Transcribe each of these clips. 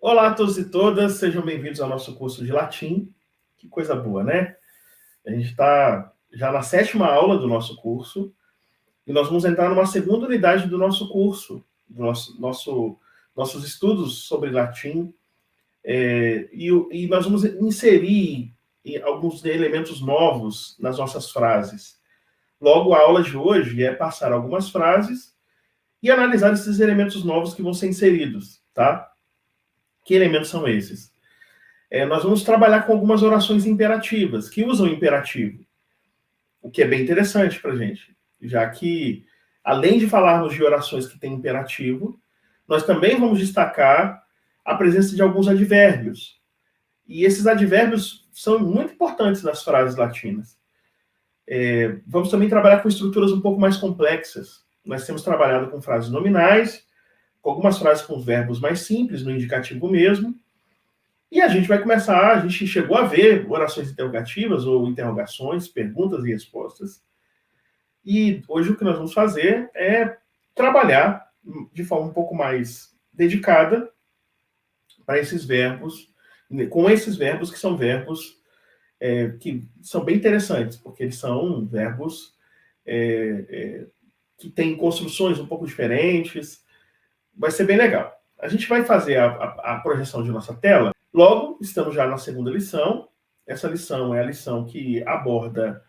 Olá a todos e todas, sejam bem-vindos ao nosso curso de latim. Que coisa boa, né? A gente está já na 7ª aula do nosso curso e nós vamos entrar numa segunda unidade do nosso curso, nossos estudos sobre latim, e nós vamos inserir alguns elementos novos nas nossas frases. Logo, a aula de hoje é passar algumas frases e analisar esses elementos novos que vão ser inseridos, tá? Que elementos são esses? Nós vamos trabalhar com algumas orações imperativas, que usam imperativo, o que é bem interessante para a gente, já que, além de falarmos de orações que têm imperativo, nós também vamos destacar a presença de alguns advérbios. E esses advérbios são muito importantes nas frases latinas. Vamos também trabalhar com estruturas um pouco mais complexas. Nós temos trabalhado com frases nominais, com algumas frases com verbos mais simples, no indicativo mesmo. E a gente chegou a ver orações interrogativas ou interrogações, perguntas e respostas. E hoje o que nós vamos fazer é trabalhar de forma um pouco mais dedicada para esses verbos, com esses verbos que são verbos que são bem interessantes, porque eles são verbos que têm construções um pouco diferentes. Vai ser bem legal. A gente vai fazer a projeção de nossa tela. Logo, estamos já na segunda lição. Essa lição é a lição que aborda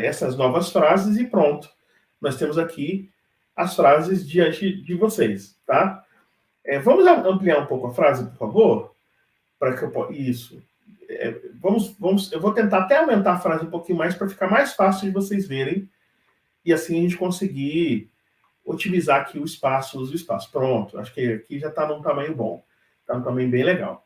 essas novas frases e pronto. Nós temos aqui as frases diante de vocês, tá? Vamos ampliar um pouco a frase, por favor? Isso. Eu vou tentar até aumentar a frase um pouquinho mais para ficar mais fácil de vocês verem e assim a gente conseguir otimizar aqui o espaço, uso do espaço. Pronto, acho que aqui já está num tamanho bom. Está num tamanho bem legal.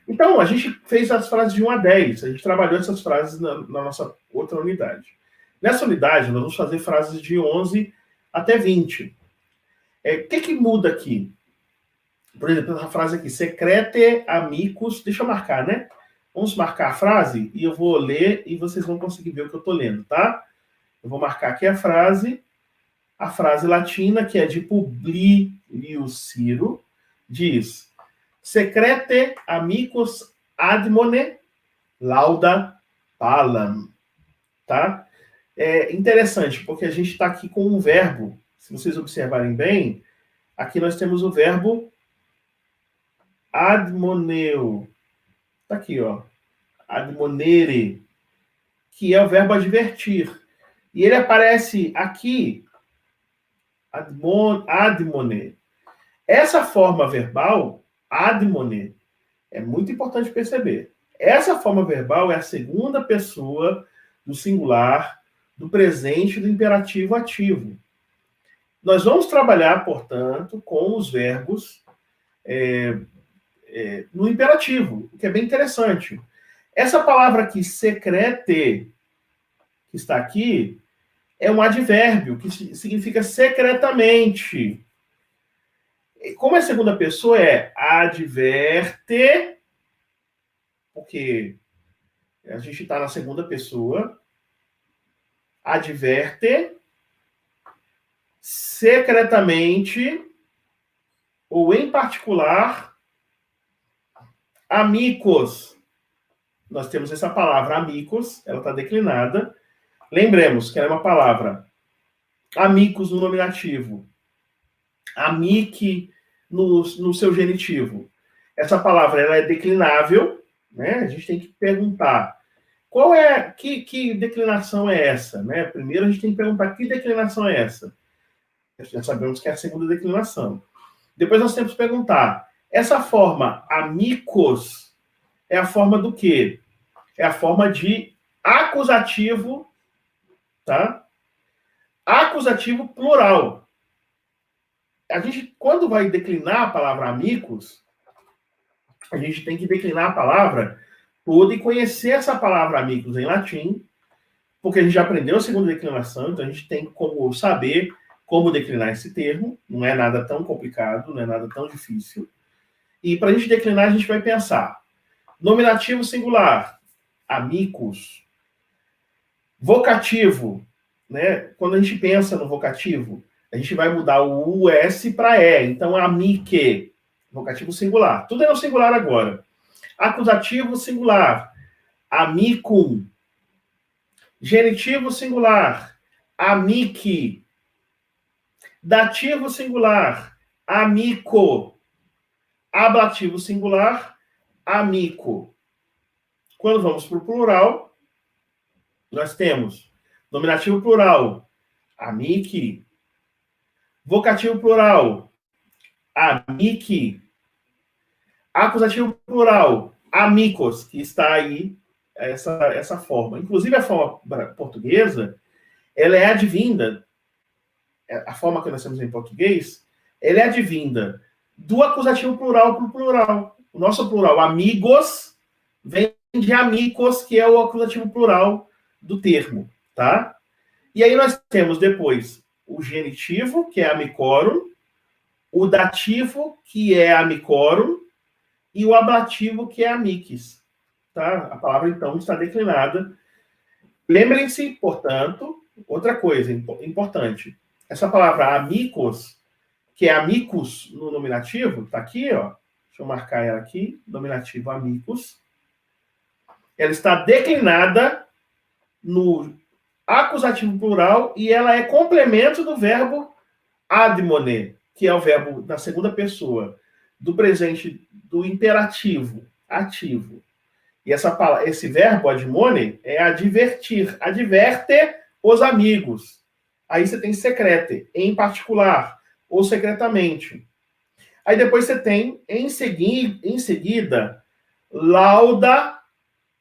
Então, a gente fez as frases de 1 a 10. A gente trabalhou essas frases na nossa outra unidade. Nessa unidade, nós vamos fazer frases de 11 até 20. O que muda aqui? Por exemplo, essa frase aqui, secrete amicus. Deixa eu marcar, né? Vamos marcar a frase e eu vou ler e vocês vão conseguir ver o que eu estou lendo, tá? Eu vou marcar aqui a frase latina, que é de Publio Ciro, diz: secrete amicus admone lauda palam. Tá? É interessante, porque a gente está aqui com um verbo. Se vocês observarem bem, aqui nós temos o verbo admoneu. Está aqui, ó. Admonere, que é o verbo advertir. E ele aparece aqui, admone. Essa forma verbal, admone, é muito importante perceber. Essa forma verbal é a segunda pessoa do singular, do presente do imperativo ativo. Nós vamos trabalhar, portanto, com os verbos no imperativo, o que é bem interessante. Essa palavra aqui, secrete, que está aqui, é um advérbio, que significa secretamente. Como é a segunda pessoa, é adverte, porque a gente está na segunda pessoa, adverte, secretamente, ou em particular, amicos. Nós temos essa palavra amicos, ela está declinada. Lembremos que ela é uma palavra amicus no nominativo, amici no seu genitivo. Essa palavra ela é declinável, né? A gente tem que perguntar que declinação é essa, né? Primeiro a gente tem que perguntar que declinação é essa. Já sabemos que é a segunda declinação. Depois nós temos que perguntar, essa forma amicos é a forma do quê? É a forma de acusativo, tá? Acusativo plural. A gente, quando vai declinar a palavra amicus, a gente tem que declinar a palavra toda e conhecer essa palavra amicus em latim, porque a gente já aprendeu a segunda declinação, então a gente tem como saber como declinar esse termo, não é nada tão complicado, não é nada tão difícil. E para a gente declinar, a gente vai pensar nominativo singular, amicus. Vocativo, né? Quando a gente pensa no vocativo, a gente vai mudar o US para E. Então, amique. Vocativo singular. Tudo é no singular agora. Acusativo singular. Amicum. Genitivo singular. Amici. Dativo singular. Amico. Ablativo singular. Amico. Quando vamos para o plural, nós temos nominativo plural. Amici. Vocativo plural. Amici. Acusativo plural. Amicos, que está aí essa forma. Inclusive, a forma portuguesa, ela é advinda, a forma que nós temos em português, ela é advinda do acusativo plural para o plural. O nosso plural, amigos, vem de amicos, que é o acusativo plural do termo, tá? E aí nós temos depois o genitivo, que é amicorum, o dativo, que é amicorum, e o ablativo, que é amicis. Tá? A palavra, então, está declinada. Lembrem-se, portanto, outra coisa importante. Essa palavra amicos, que é amicus no nominativo, está aqui, ó. Deixa eu marcar ela aqui. Nominativo amicus. Ela está declinada no acusativo plural e ela é complemento do verbo admone, que é o verbo da segunda pessoa, do presente do imperativo ativo. E esse verbo admone é advertir, adverte os amigos. Aí você tem secrete, em particular, ou secretamente. Aí depois você tem, em seguida, lauda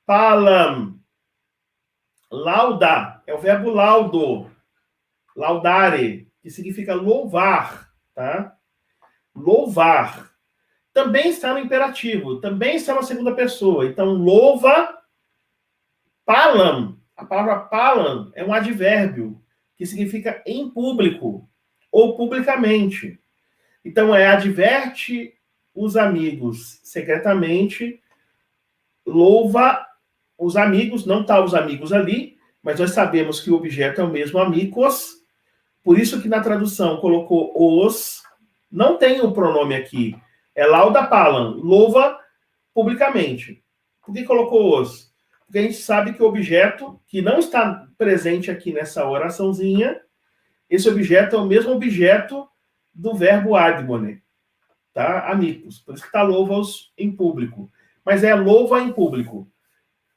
palam. Lauda é o verbo laudo, laudare, que significa louvar, tá? Louvar. Também está no imperativo, também está na segunda pessoa. Então, louva palam. A palavra palam é um advérbio que significa em público ou publicamente. Então, adverte os amigos secretamente, louva os amigos, não está os amigos ali, mas nós sabemos que o objeto é o mesmo amigos, por isso que na tradução colocou os, não tem o pronome aqui, é lauda palam, louva publicamente. Por que colocou os? Porque a gente sabe que o objeto, que não está presente aqui nessa oraçãozinha, esse objeto é o mesmo objeto do verbo admone, tá? Amigos. Por isso que está louva-os em público. Mas é louva em público.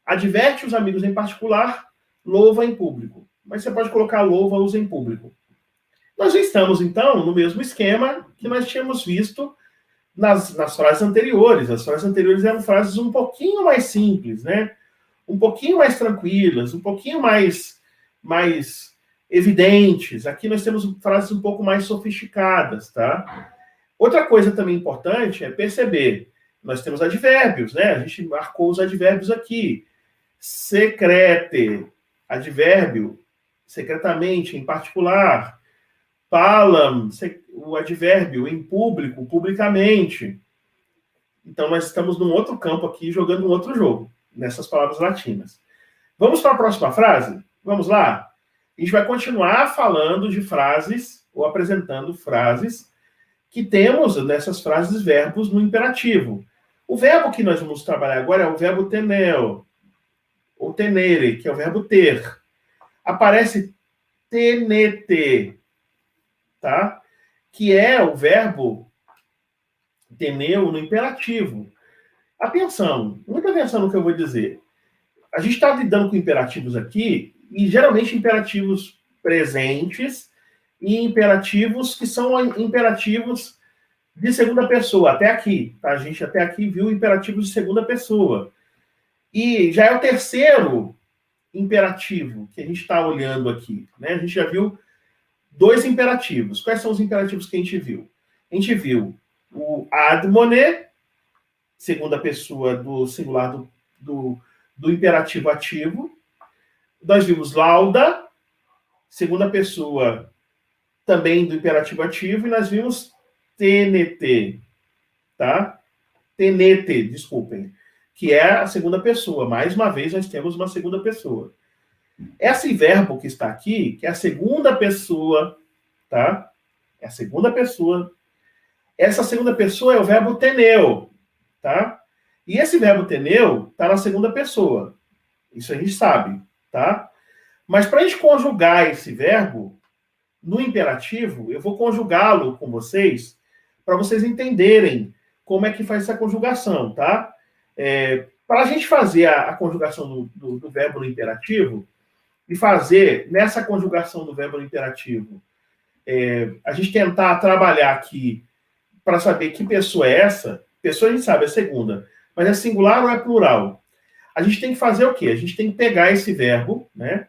Adverte os amigos em particular, louva em público. Mas você pode colocar louva-os em público. Nós estamos, então, no mesmo esquema que nós tínhamos visto nas frases anteriores. As frases anteriores eram frases um pouquinho mais simples, né? Um pouquinho mais tranquilas, um pouquinho mais evidentes. Aqui nós temos frases um pouco mais sofisticadas, tá? Outra coisa também importante é perceber, nós temos advérbios, né? A gente marcou os advérbios aqui. Secrete, advérbio, secretamente, em particular. Palam, o advérbio, em público, publicamente. Então, nós estamos num outro campo aqui, jogando um outro jogo, nessas palavras latinas. Vamos para a próxima frase? Vamos lá? A gente vai continuar falando de frases, ou apresentando frases, que temos nessas frases verbos no imperativo. O verbo que nós vamos trabalhar agora é o verbo teneo, ou tenere, que é o verbo ter. Aparece tenete, tá? Que é o verbo teneu no imperativo. Atenção, muita atenção no que eu vou dizer. A gente está lidando com imperativos aqui, e geralmente imperativos presentes e imperativos que são imperativos de segunda pessoa, até aqui, tá? A gente até aqui viu imperativos de segunda pessoa. E já é o terceiro imperativo que a gente está olhando aqui, né? A gente já viu 2 imperativos. Quais são os imperativos que a gente viu? A gente viu o admone, segunda pessoa do singular do imperativo ativo. Nós vimos lauda, segunda pessoa também do imperativo ativo. E nós vimos tenete, tá? Tenete, desculpem, que é a segunda pessoa. Mais uma vez, nós temos uma segunda pessoa. Esse verbo que está aqui, que é a segunda pessoa, tá? É a segunda pessoa. Essa segunda pessoa é o verbo teneu, tá? E esse verbo teneu está na segunda pessoa. Isso a gente sabe, tá? Mas para a gente conjugar esse verbo no imperativo, eu vou conjugá-lo com vocês para vocês entenderem como é que faz essa conjugação, tá? Para a gente fazer a conjugação do verbo no imperativo e fazer nessa conjugação do verbo no imperativo, a gente tentar trabalhar aqui para saber que pessoa é essa. Pessoa a gente sabe, é segunda, mas é singular ou é plural? A gente tem que fazer o quê? A gente tem que pegar esse verbo, né?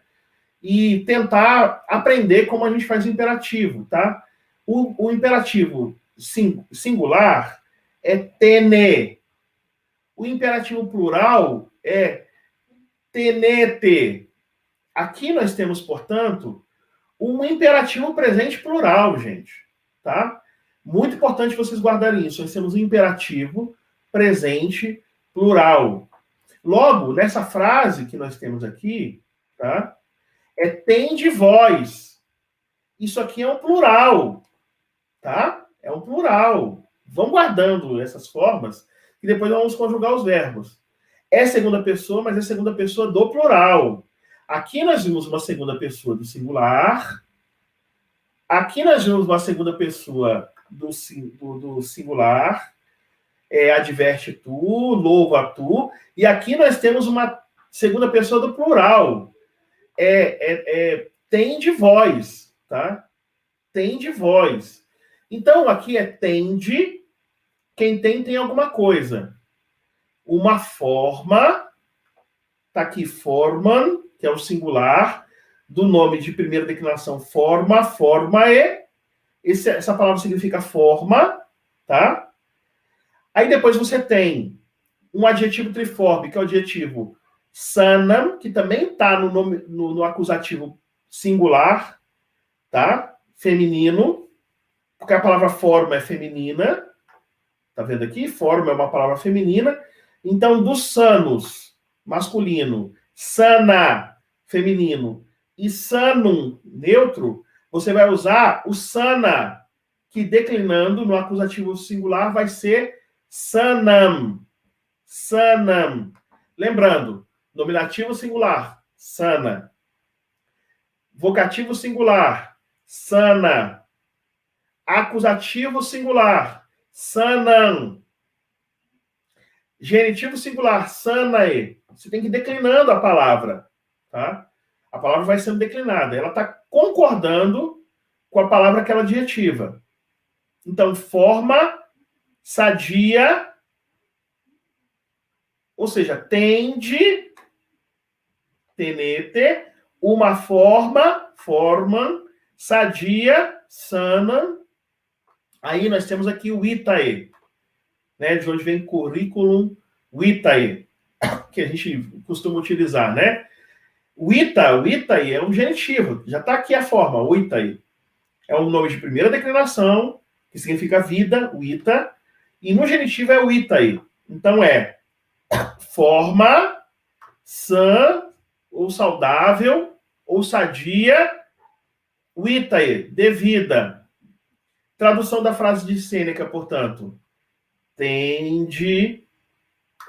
E tentar aprender como a gente faz o imperativo, tá? O imperativo singular é tene. O imperativo plural é tenete. Aqui nós temos, portanto, um imperativo presente plural, gente, tá? Muito importante vocês guardarem isso. Nós temos um imperativo presente plural. Logo, nessa frase que nós temos aqui, tá? Tem de vós. Isso aqui é um plural, tá? É um plural. Vão guardando essas formas e depois nós vamos conjugar os verbos. É segunda pessoa, mas é segunda pessoa do plural. Aqui nós vimos uma segunda pessoa do singular. Aqui nós vimos uma segunda pessoa do singular. Adverte tu, louva tu. E aqui nós temos uma segunda pessoa do plural. Tem de vós, tá? Tem de vós. Então, aqui é tende. Quem tem alguma coisa. Uma forma. Tá aqui, formam, que é o singular, do nome de primeira declinação, forma, formae. Essa palavra significa forma, tá? Aí depois você tem um adjetivo triforme, que é o adjetivo sanam, que também está no acusativo singular, tá? Feminino, porque a palavra forma é feminina. Tá vendo aqui? Forma é uma palavra feminina. Então, dos sanos, masculino, sana, feminino, e sanum, neutro, você vai usar o sana, que declinando no acusativo singular vai ser sanam. Sanam. Lembrando, nominativo singular, sana. Vocativo singular, sana. Acusativo singular, sanam. Genitivo singular, sanae. Você tem que ir declinando a palavra, tá? A palavra vai sendo declinada. Ela está concordando com a palavra que ela adjetiva. Então, forma, sadia, ou seja, tende, tenete, uma forma, formam, sadia, sanam. Aí nós temos aqui o itae, né? De onde vem currículum vitae, que a gente costuma utilizar, né? O itae é um genitivo, já está aqui a forma, o itae. É um nome de primeira declinação, que significa vida, o ita, e no genitivo é o itae. Então é forma, sã, ou saudável, ou sadia, o itae, devida. Tradução da frase de Sêneca, portanto, tende,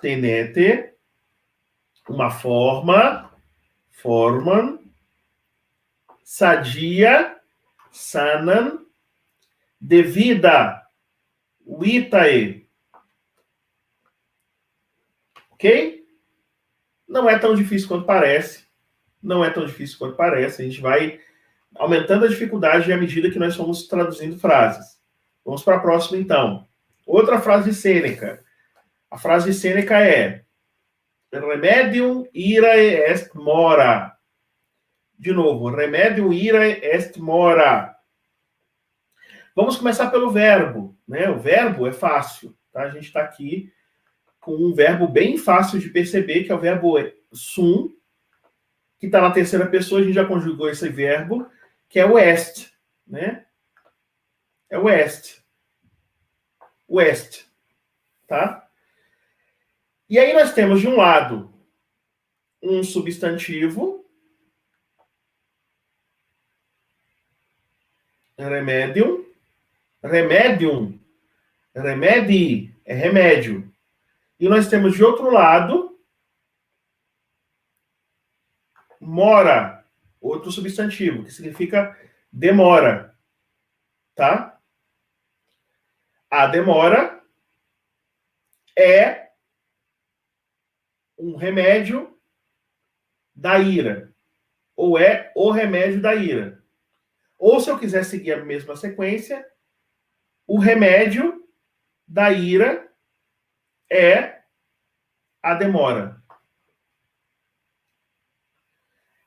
tenete, uma forma, formam, sadia, sanam, devida, vitae. Ok? Não é tão difícil quanto parece. Não é tão difícil quanto parece. A gente vai aumentando a dificuldade à medida que nós vamos traduzindo frases. Vamos para a próxima, então. Outra frase de Sêneca. A frase de Sêneca é remedium irae est mora. De novo, remedium irae est mora. Vamos começar pelo verbo, né? O verbo é fácil, tá? A gente está aqui com um verbo bem fácil de perceber, que é o verbo sum, que está na terceira pessoa. A gente já conjugou esse verbo, que é o est, né? É o est. O est, tá? E aí nós temos, de um lado, um substantivo, remedium. Remedium Remedi é remédio. E nós temos de outro lado, mora, outro substantivo, que significa demora. Tá? A demora é um remédio da ira. Ou é o remédio da ira. Ou, se eu quiser seguir a mesma sequência, o remédio da ira é a demora.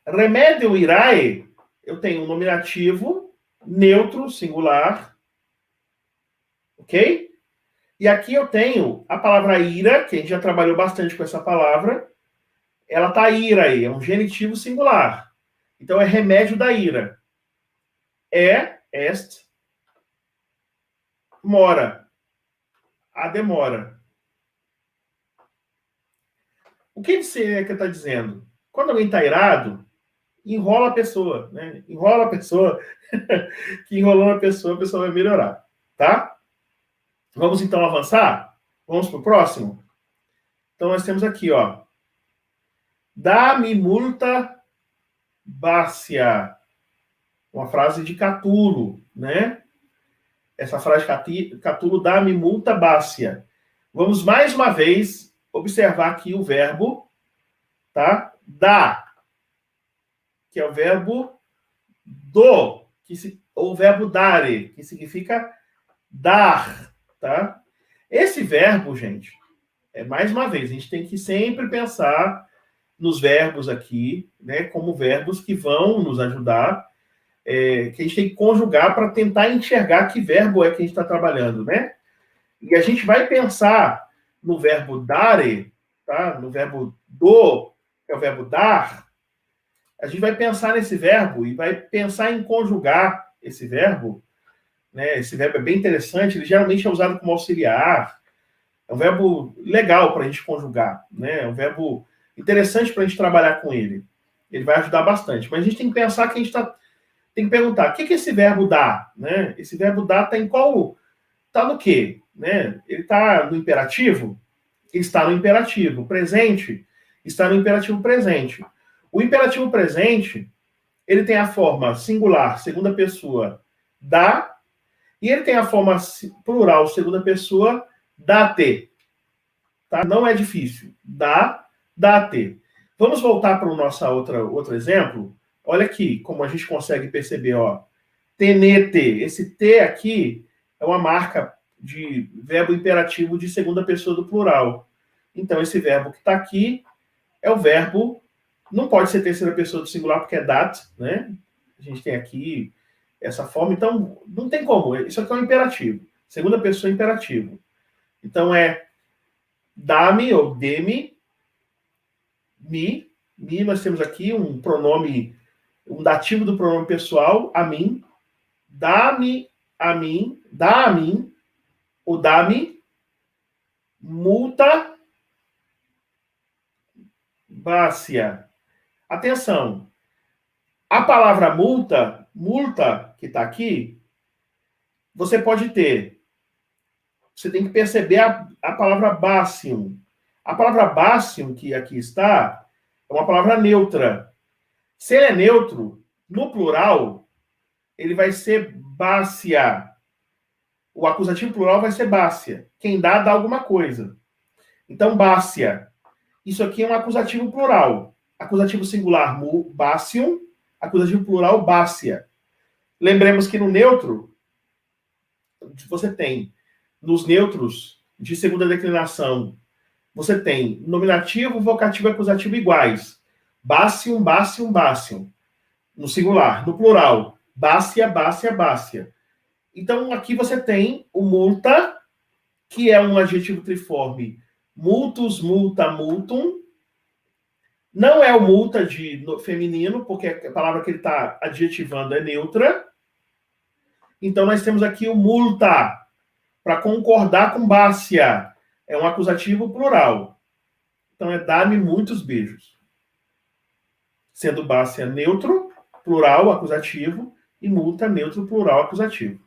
Remédio irae, eu tenho um nominativo neutro, singular, ok? E aqui eu tenho a palavra ira, que a gente já trabalhou bastante com essa palavra. Ela tá ira aí, é um genitivo singular. Então é remédio da ira. Est, mora. A demora. O que você está dizendo? Quando alguém está irado, enrola a pessoa, né? Enrola a pessoa, que enrolando a pessoa vai melhorar, tá? Vamos então avançar? Vamos para o próximo? Então nós temos aqui, ó. Dá-me multa bácia. Uma frase de Catulo, né? Essa frase de Catulo, dá-me multa bácia. Vamos mais uma vez observar aqui o verbo, tá? Dá, que é o verbo do, ou o verbo dare, que significa dar, tá? Esse verbo, gente, mais uma vez, a gente tem que sempre pensar nos verbos aqui, né, como verbos que vão nos ajudar, que a gente tem que conjugar para tentar enxergar que verbo é que a gente está trabalhando, né? E a gente vai pensar no verbo dare, tá? No verbo do, que é o verbo dar. A gente vai pensar nesse verbo e vai pensar em conjugar esse verbo, né? Esse verbo é bem interessante, ele geralmente é usado como auxiliar. É um verbo legal para a gente conjugar, né? É um verbo interessante para a gente trabalhar com ele. Ele vai ajudar bastante. Mas a gente tem que pensar que a gente tem que perguntar, o que esse verbo dá? Né? Esse verbo dá está em qual... Está no quê? Né? Ele está no imperativo? Ele está no imperativo. Presente está no imperativo presente. O imperativo presente, ele tem a forma singular, segunda pessoa, dá, e ele tem a forma plural, segunda pessoa, dá-te. Tá? Não é difícil. Dá, dá-te. Vamos voltar para o nosso outro exemplo? Olha aqui como a gente consegue perceber, ó. Tenete. Esse T aqui é uma marca de verbo imperativo de segunda pessoa do plural. Então, esse verbo que está aqui é o verbo... Não pode ser terceira pessoa do singular, porque é dat, né? A gente tem aqui essa forma. Então, não tem como. Isso aqui é um imperativo. Segunda pessoa imperativo. Então, é dá-me ou dê-me, me. Me, nós temos aqui um pronome, um dativo do pronome pessoal, a mim. Dá-me a mim, dá a mim, ou dá-me, multa bácia. Atenção, a palavra multa, que está aqui, você pode ter, você tem que perceber a palavra bácium. A palavra bácium, que aqui está, é uma palavra neutra. Se ele é neutro, no plural, ele vai ser bácia. O acusativo plural vai ser bácia. Quem dá alguma coisa. Então, bácia. Isso aqui é um acusativo plural. Acusativo singular, bácium. Acusativo plural, bácia. Lembremos que no neutro, você tem, nos neutros de segunda declinação, você tem nominativo, vocativo e acusativo iguais. Bácium, bácium, bácium. No singular. No plural, bácia, bácia, bácia. Então, aqui você tem o multa, que é um adjetivo triforme. Multus, multa, multum. Não é o multa de feminino, porque a palavra que ele está adjetivando é neutra. Então, nós temos aqui o multa, para concordar com bácia. É um acusativo plural. Então, é dar-me muitos beijos. Sendo bácia neutro, plural, acusativo, e multa neutro, plural, acusativo.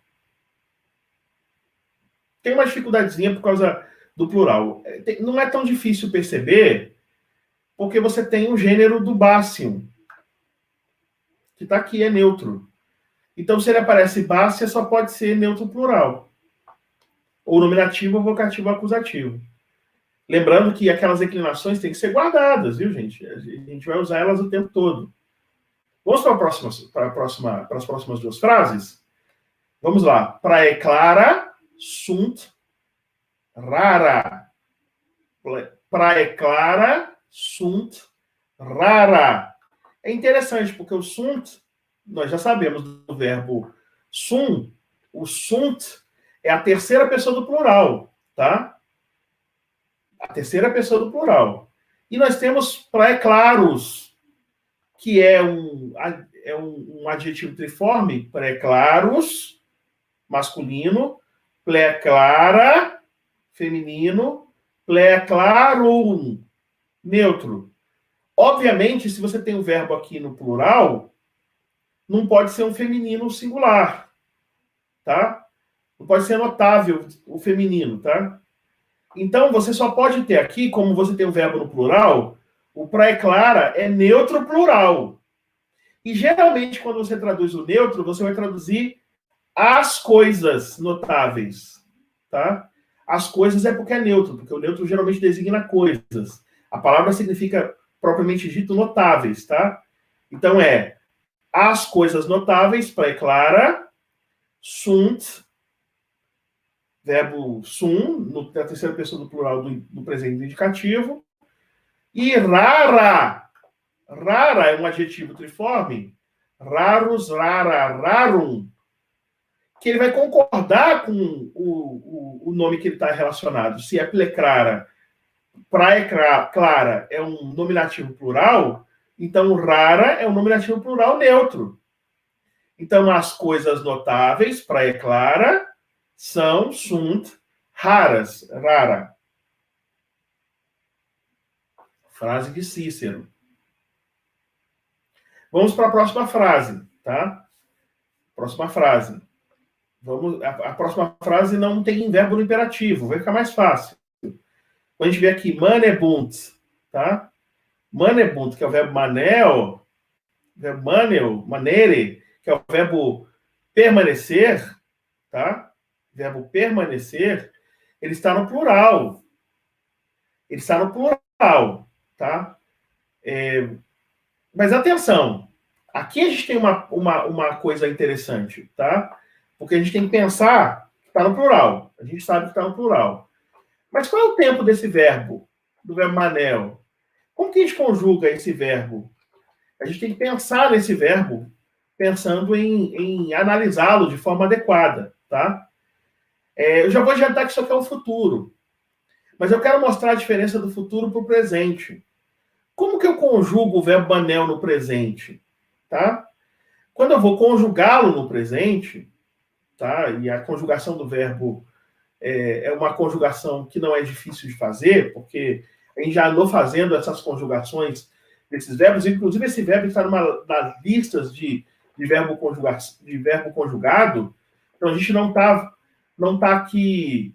tem uma dificuldadezinha por causa do plural. Não é tão difícil perceber, porque você tem o gênero do bácium, que está aqui, é neutro. Então, se ele aparece bácia, só pode ser neutro plural. Ou nominativo, vocativo, acusativo. Lembrando que aquelas declinações têm que ser guardadas, viu, gente? A gente vai usar elas o tempo todo. Vamos para as próximas duas frases? Vamos lá. Praia clara, sunt rara. Praia clara, sunt rara. É interessante, porque o sunt, nós já sabemos do verbo sum, o sunt é a terceira pessoa do plural, tá? A terceira pessoa do plural. E nós temos praia claros, que é um adjetivo triforme, praia claros, masculino, praia clara, feminino, praia clarum, neutro. Obviamente, se você tem um verbo aqui no plural, não pode ser um feminino singular, tá? Não pode ser notável o feminino, tá? Então, você só pode ter aqui, como você tem um verbo no plural, o praia clara é neutro plural. E, geralmente, quando você traduz o neutro, você vai traduzir as coisas notáveis, tá? As coisas é porque é neutro, porque o neutro geralmente designa coisas. A palavra significa, propriamente dito, notáveis, tá? Então, as coisas notáveis, praia clara, sunt, verbo sum, na terceira pessoa do plural do presente do indicativo. E rara. Rara é um adjetivo triforme. Rarus, rara, rarum. Que ele vai concordar com o nome que ele está relacionado. Se é pleclara, praia clara é um nominativo plural, então rara é um nominativo plural neutro. Então, as coisas notáveis, praia clara, são, sunt, raras, rara. Frase de Cícero. Vamos para a próxima frase, tá? Próxima frase. A próxima frase não tem verbo no imperativo, vai ficar mais fácil. A gente vê aqui, manebunt, tá? Manebunt, que é o verbo manel, verbo manel, manere, que é o verbo permanecer, tá? Verbo permanecer, ele está no plural. Ele está no plural, tá? Mas atenção, aqui a gente tem uma coisa interessante, tá? Porque a gente tem que pensar que está no plural. A gente sabe que está no plural. Mas qual é o tempo desse verbo, do verbo manel? Como que a gente conjuga esse verbo? A gente tem que pensar nesse verbo, pensando em analisá-lo de forma adequada, tá? Eu já vou adiantar que isso aqui é o futuro. Mas eu quero mostrar a diferença do futuro para o presente. Como que eu conjugo o verbo manel no presente? Tá? Quando eu vou conjugá-lo no presente, tá? E a conjugação do verbo é uma conjugação que não é difícil de fazer, porque a gente já andou fazendo essas conjugações desses verbos, inclusive esse verbo está nas listas de verbo conjugado, então a gente não está aqui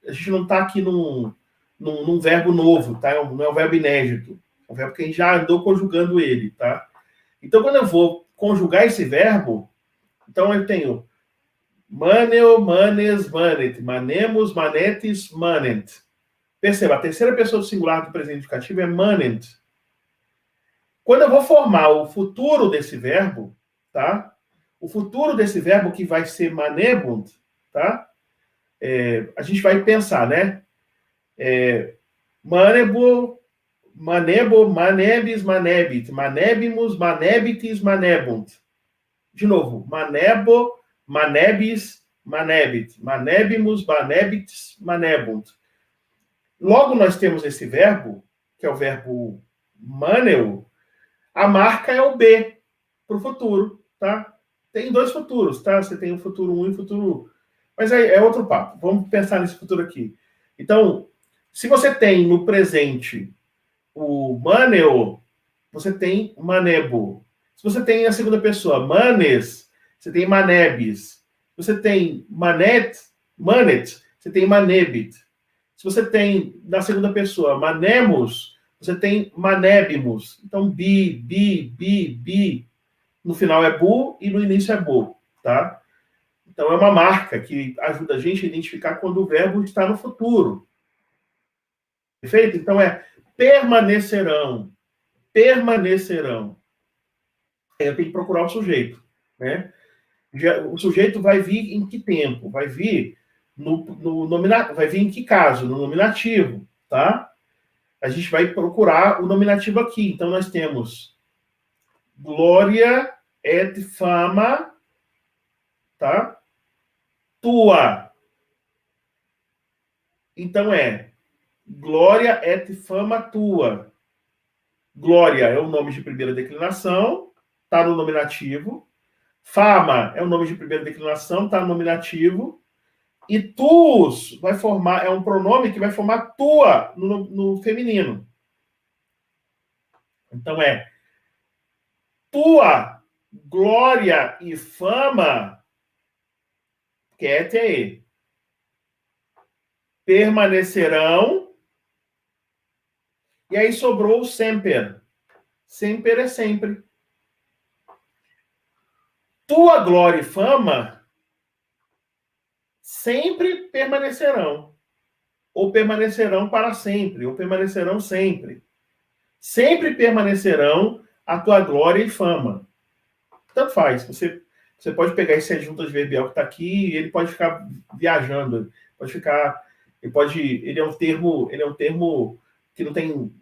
a gente não está aqui num verbo novo, tá? Não é um verbo inédito. É um verbo que a gente já andou conjugando ele, tá? Então, quando eu vou conjugar esse verbo, então eu tenho maneo, manes, manet, manemos, manetes, manent. Perceba, a terceira pessoa do singular do presente indicativo é manent. Quando eu vou formar o futuro desse verbo, tá? O futuro desse verbo que vai ser manebunt, tá? A gente vai pensar, né? Manebo, manebis, manebit, manebimus, manebitis, manebunt. De novo, manebo, manebis, manebit, manebimus, manebitis, manebunt. Logo, nós temos esse verbo, que é o verbo maneu, a marca é o B, para o futuro, tá? Tem dois futuros, tá? Você tem o futuro 1 e o futuro... Mas é outro papo. Vamos pensar nesse futuro aqui. Então, se você tem no presente o maneo, você tem manebo. Se você tem a segunda pessoa manes, você tem manebis. Se você tem manet, manet, você tem manebit. Se você tem, na segunda pessoa, manemos, você tem manebimus. Então, bi. No final é bu e no início é bo, tá? Então, é uma marca que ajuda a gente a identificar quando o verbo está no futuro. Perfeito? Então, é permanecerão. Permanecerão. Eu tenho que procurar o sujeito, né? O sujeito vai vir em que tempo? Vai vir no nominativo. Vai vir em que caso? No nominativo, tá? A gente vai procurar o nominativo aqui. Então, nós temos glória et fama, tá? Tua. Então, é glória et fama tua. Glória é o nome de primeira declinação, tá no nominativo. Fama é o nome de primeira declinação, tá no nominativo. E tuus vai formar, é um pronome que vai formar tua no feminino. Então é tua glória e fama, quete, permanecerão. E aí sobrou o semper. Semper é sempre. Tua glória e fama sempre permanecerão. Ou permanecerão para sempre, ou permanecerão sempre. Sempre permanecerão a tua glória e fama. Tanto faz. Você pode pegar esse adjunto adverbial que está aqui e ele pode ficar viajando. Pode ficar. Ele é um termo que não tem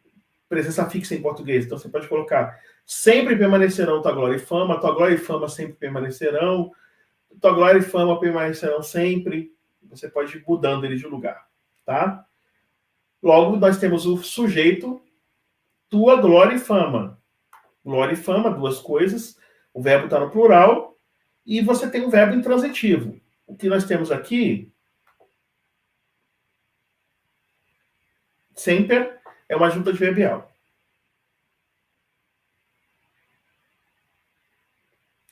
presença fixa em português. Então você pode colocar sempre permanecerão tua glória e fama sempre permanecerão, tua glória e fama permanecerão sempre. Você pode ir mudando ele de lugar, tá? Logo, nós temos o sujeito, tua glória e fama. Glória e fama, duas coisas. O verbo está no plural. E você tem um verbo intransitivo. O que nós temos aqui, sempre, é uma junta adverbial.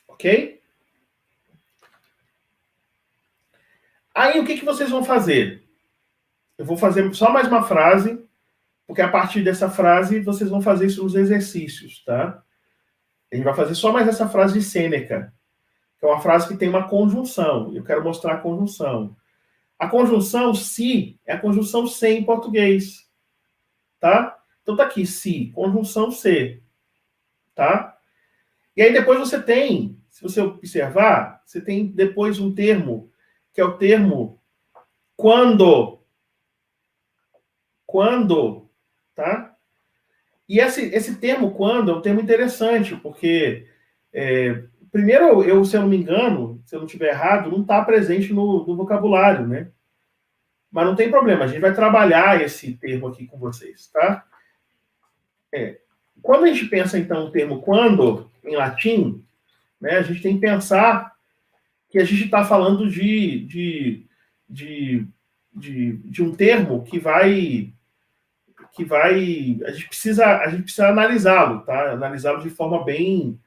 Ok? Aí, o que vocês vão fazer? Eu vou fazer só mais uma frase, porque a partir dessa frase, vocês vão fazer isso nos exercícios, tá? A gente vai fazer só mais essa frase de Sêneca, que é uma frase que tem uma conjunção. Eu quero mostrar a conjunção. A conjunção se é a conjunção se em português, tá? Então tá aqui, se, conjunção se, tá? E aí depois você tem, se você observar, você tem depois um termo, que é o termo quando. Quando, tá? E esse termo quando é um termo interessante, porque primeiro, se eu não me engano, se eu não estiver errado, não está presente no vocabulário, né? Mas não tem problema, a gente vai trabalhar esse termo aqui com vocês, tá? Quando a gente pensa, então, o termo quando, em latim, né, a gente tem que pensar que a gente está falando de um termo que vai a gente precisa analisá-lo, tá? Analisá-lo de forma bem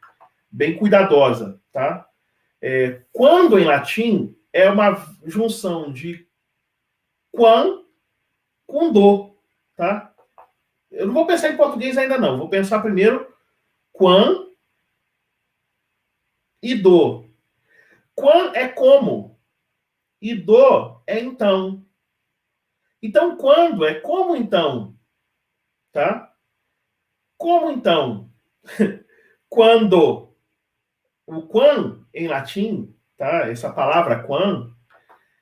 cuidadosa, tá? Quando em latim é uma junção de quan com do, tá? Eu não vou pensar em português ainda não, vou pensar primeiro quan e do. Quan é como e do é então. Então quando é como então, tá? Como então? Quando. O quan, em latim, tá? Essa palavra quan,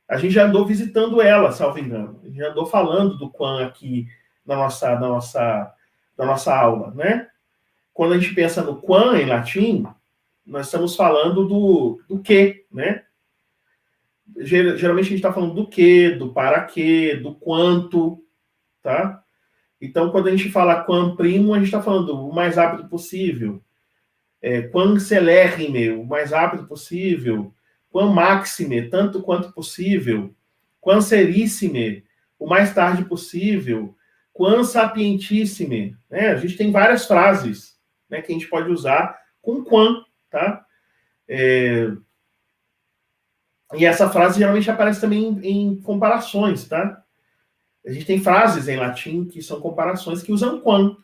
a gente já andou visitando ela, salvo engano. A gente já andou falando do quan aqui na nossa aula, né? Quando a gente pensa no quan, em latim, nós estamos falando do que, né? Geralmente a gente está falando do que, do para quê, do quanto, tá? Então, quando a gente fala quam primo, a gente está falando o mais rápido possível. Quam celerrime, o mais rápido possível. Quam maxime, tanto quanto possível. Quam serissime, o mais tarde possível. Quam sapientissime. Né? A gente tem várias frases, né, que a gente pode usar com quam, tá? E essa frase geralmente aparece também em comparações, tá? A gente tem frases em latim que são comparações que usam quam.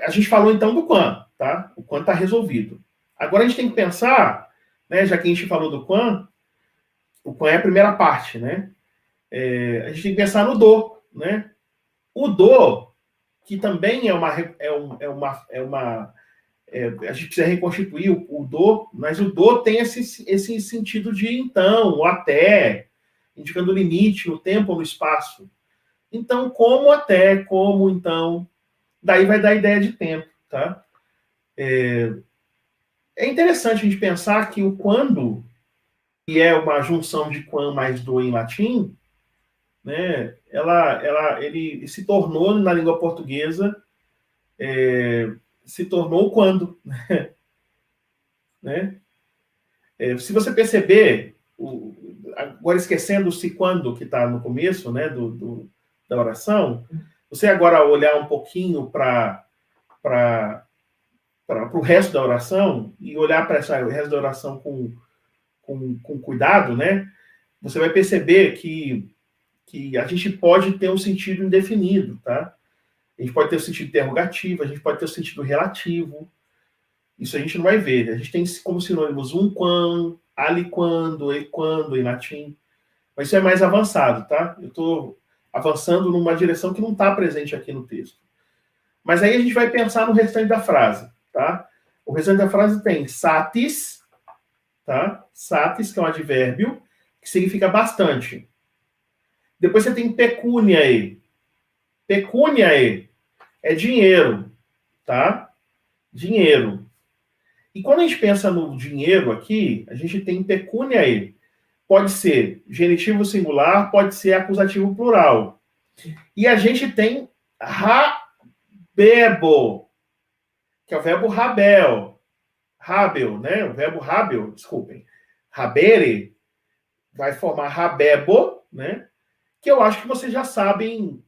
A gente falou então do quam, tá? O quam está resolvido. Agora a gente tem que pensar, né, já que a gente falou do quam, o quam é a primeira parte, né? A gente tem que pensar no do, né? O do, que também é uma a gente precisa reconstituir o do, mas o do tem esse sentido de então, ou até, indicando o limite no tempo ou no espaço. Então, como até, como então, daí vai dar a ideia de tempo, tá? É interessante a gente pensar que o quando, que é uma junção de quam mais do em latim, né, ele se tornou, na língua portuguesa, se tornou o quando, né? Se você perceber, agora esquecendo o se quando que está no começo, né, da oração, você agora olhar um pouquinho para o resto da oração e olhar para o resto da oração com cuidado, né, você vai perceber que a gente pode ter um sentido indefinido, tá? A gente pode ter o sentido interrogativo, a gente pode ter o sentido relativo. Isso a gente não vai ver. A gente tem como sinônimos um quando, ali quando, e quando em latim. Mas isso é mais avançado, tá? Eu estou avançando numa direção que não está presente aqui no texto. Mas aí a gente vai pensar no restante da frase, tá? O restante da frase tem satis, tá? Satis, que é um advérbio, que significa bastante. Depois você tem pecuniae. Pecuniae é dinheiro, tá? Dinheiro. E quando a gente pensa no dinheiro aqui, a gente tem pecuniae. Pode ser genitivo singular, pode ser acusativo plural. E a gente tem rabebo, que é o verbo rabel. Rabel, né? O verbo rabel, desculpem. Rabere vai formar rabebo, né? Que eu acho que vocês já sabem,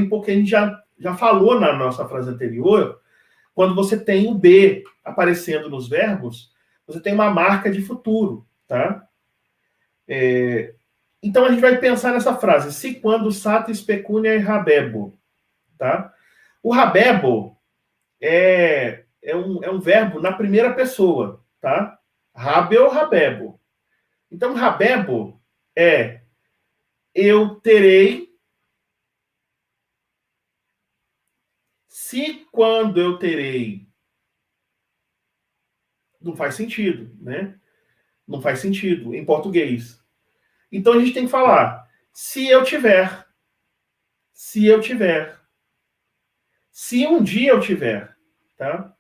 porque a gente já falou na nossa frase anterior, quando você tem o B aparecendo nos verbos, você tem uma marca de futuro, tá? Então a gente vai pensar nessa frase, se quando satis pecunia e rabebo, tá? O rabebo é um verbo na primeira pessoa, tá? Rabel, rabebo. Então rabebo é eu terei, se quando eu terei, não faz sentido, né? Não faz sentido em português. Então a gente tem que falar, se eu tiver, se eu tiver, se um dia eu tiver, tá?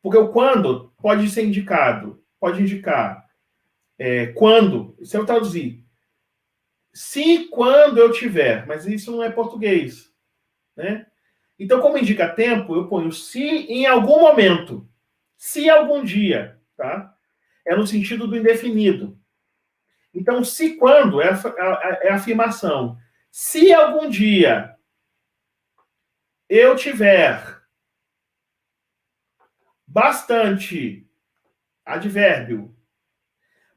Porque o quando pode ser indicado, pode indicar quando, se eu traduzir, se quando eu tiver, mas isso não é português, né? Então, como indica tempo, eu ponho se em algum momento, se algum dia, tá? É no sentido do indefinido. Então, se quando é a afirmação. Se algum dia eu tiver bastante, advérbio.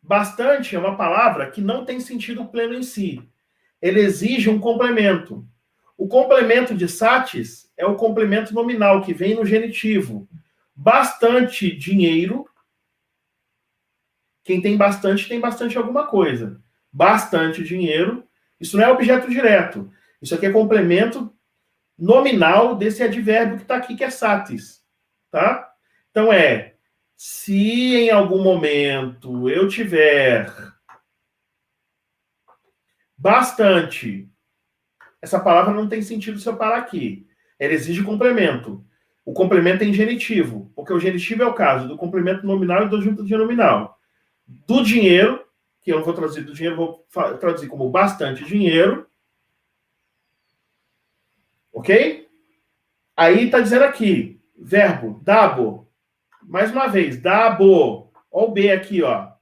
Bastante é uma palavra que não tem sentido pleno em si. Ele exige um complemento. O complemento de satis é o complemento nominal, que vem no genitivo. Bastante dinheiro. Quem tem bastante alguma coisa. Bastante dinheiro. Isso não é objeto direto. Isso aqui é complemento nominal desse advérbio que está aqui, que é satis. Tá? Então se em algum momento eu tiver bastante, essa palavra não tem sentido se eu parar aqui. Ela exige complemento. O complemento é em genitivo, porque o genitivo é o caso do complemento nominal e do junto de nominal. Do dinheiro, que eu não vou traduzir do dinheiro, vou traduzir como bastante dinheiro. Ok? Aí está dizendo aqui, verbo, dabo. Mais uma vez, dabo. Olha o B aqui, ó.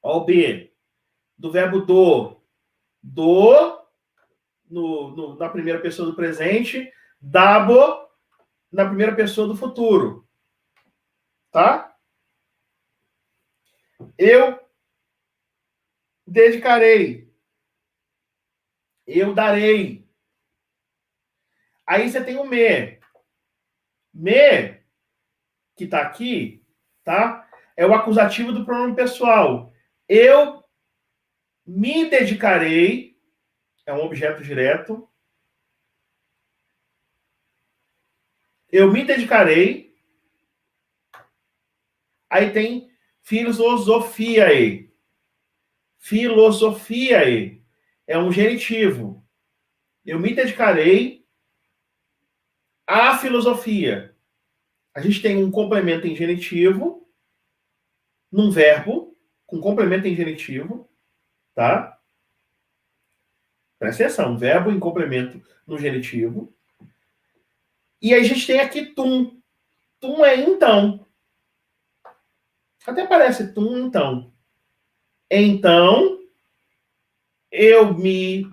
Olha o B. Do verbo do. Do, na primeira pessoa do presente. Dabo, na primeira pessoa do futuro. Tá? Eu dedicarei. Eu darei. Aí você tem o me. Me, que está aqui, tá? É o acusativo do pronome pessoal. Eu me dedicarei. É um objeto direto. Eu me dedicarei. Aí tem filosofiae. Filosofiae. É um genitivo. Eu me dedicarei à filosofia. A gente tem um complemento em genitivo, num verbo, com complemento em genitivo, tá? Presta atenção, verbo em complemento no genitivo. E aí a gente tem aqui tum. Tum é então. Até parece tum, então. Então, eu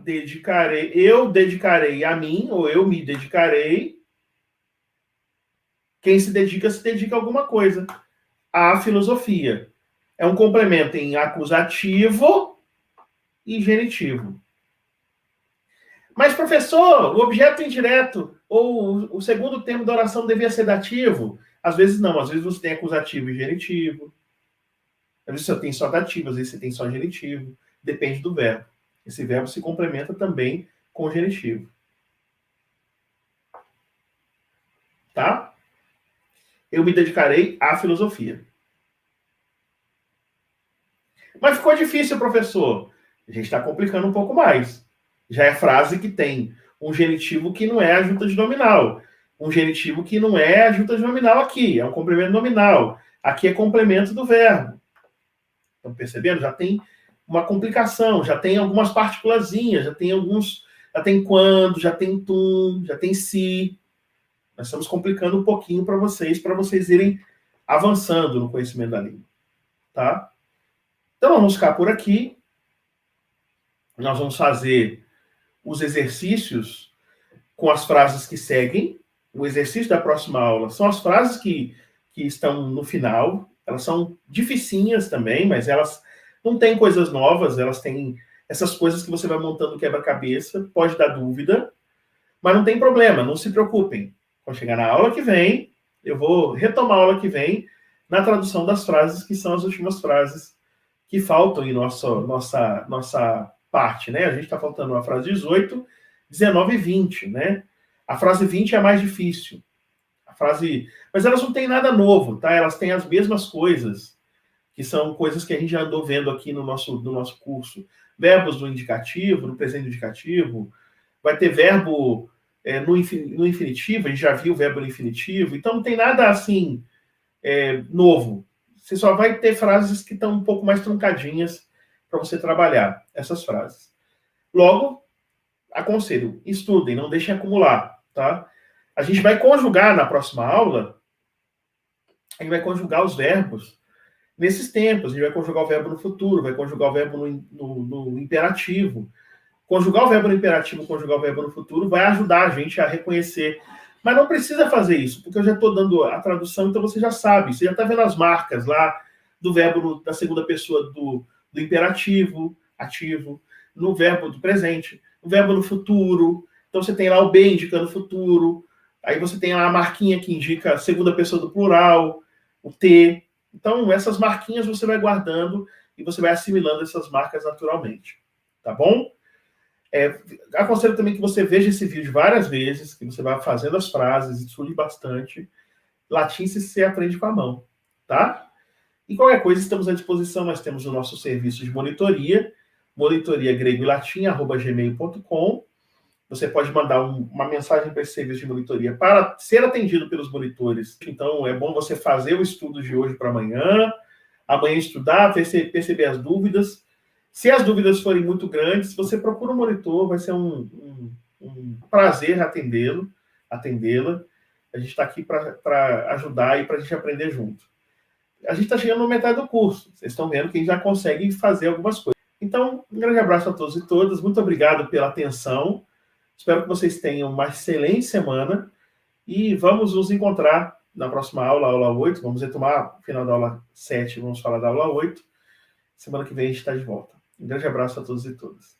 dedicarei a mim, ou eu me dedicarei. Quem se dedica a alguma coisa. A filosofia. É um complemento em acusativo e genitivo. Mas, professor, o objeto indireto ou o segundo termo da oração devia ser dativo? Às vezes não, às vezes você tem acusativo e genitivo. Às vezes você tem só dativo, às vezes você tem só genitivo. Depende do verbo. Esse verbo se complementa também com o genitivo. Tá? Eu me dedicarei à filosofia. Mas ficou difícil, professor. A gente está complicando um pouco mais. Já é frase que tem um genitivo que não é a junta de nominal. Um genitivo que não é a junta de nominal aqui. É um complemento nominal. Aqui é complemento do verbo. Estão percebendo? Já tem uma complicação, já tem algumas partículazinhas, já tem quando, já tem tum, já tem se. Nós estamos complicando um pouquinho para vocês irem avançando no conhecimento da língua. Tá? Então, vamos ficar por aqui. Nós vamos fazer os exercícios com as frases que seguem. O exercício da próxima aula são as frases que estão no final. Elas são dificinhas também, mas elas não têm coisas novas, elas têm essas coisas que você vai montando quebra-cabeça. Pode dar dúvida, mas não tem problema, não se preocupem. Quando chegar na aula que vem, eu vou retomar a aula que vem na tradução das frases, que são as últimas frases que faltam em nossa parte, né? A gente está faltando a frase 18, 19 e 20, né? A frase 20 é a mais difícil. Mas elas não têm nada novo, tá? Elas têm as mesmas coisas, que são coisas que a gente já andou vendo aqui no nosso curso. Verbos no indicativo, no presente indicativo. Vai ter verbo no infinitivo, a gente já viu o verbo no infinitivo. Então não tem nada assim novo. Você só vai ter frases que estão um pouco mais truncadinhas para você trabalhar essas frases. Logo, aconselho, estudem, não deixem acumular, tá? A gente vai conjugar na próxima aula, a gente vai conjugar os verbos nesses tempos. A gente vai conjugar o verbo no futuro, vai conjugar o verbo no imperativo. Conjugar o verbo no imperativo, conjugar o verbo no futuro vai ajudar a gente a reconhecer. Mas não precisa fazer isso, porque eu já estou dando a tradução, então você já sabe. Você já está vendo as marcas lá do verbo da segunda pessoa do imperativo, ativo, no verbo do presente, no verbo no futuro. Então você tem lá o B indicando futuro. Aí você tem lá a marquinha que indica a segunda pessoa do plural, o T. Então, essas marquinhas você vai guardando e você vai assimilando essas marcas naturalmente. Tá bom? Aconselho também que você veja esse vídeo várias vezes, que você vai fazendo as frases, estude bastante. Latim você aprende com a mão, tá? E qualquer coisa, estamos à disposição. Nós temos o nosso serviço de monitoria grego e latim, @gmail.com. Você pode mandar uma mensagem para esse serviço de monitoria para ser atendido pelos monitores. Então, é bom você fazer o estudo de hoje para amanhã estudar, perceber as dúvidas. Se as dúvidas forem muito grandes, você procura um monitor, vai ser um prazer atendê-la. A gente está aqui para ajudar e para a gente aprender junto. A gente está chegando na metade do curso. Vocês estão vendo que a gente já consegue fazer algumas coisas. Então, um grande abraço a todos e todas. Muito obrigado pela atenção. Espero que vocês tenham uma excelente semana e vamos nos encontrar na próxima aula, aula 8. Vamos retomar o final da aula 7, vamos falar da aula 8. Semana que vem a gente está de volta. Um grande abraço a todos e todas.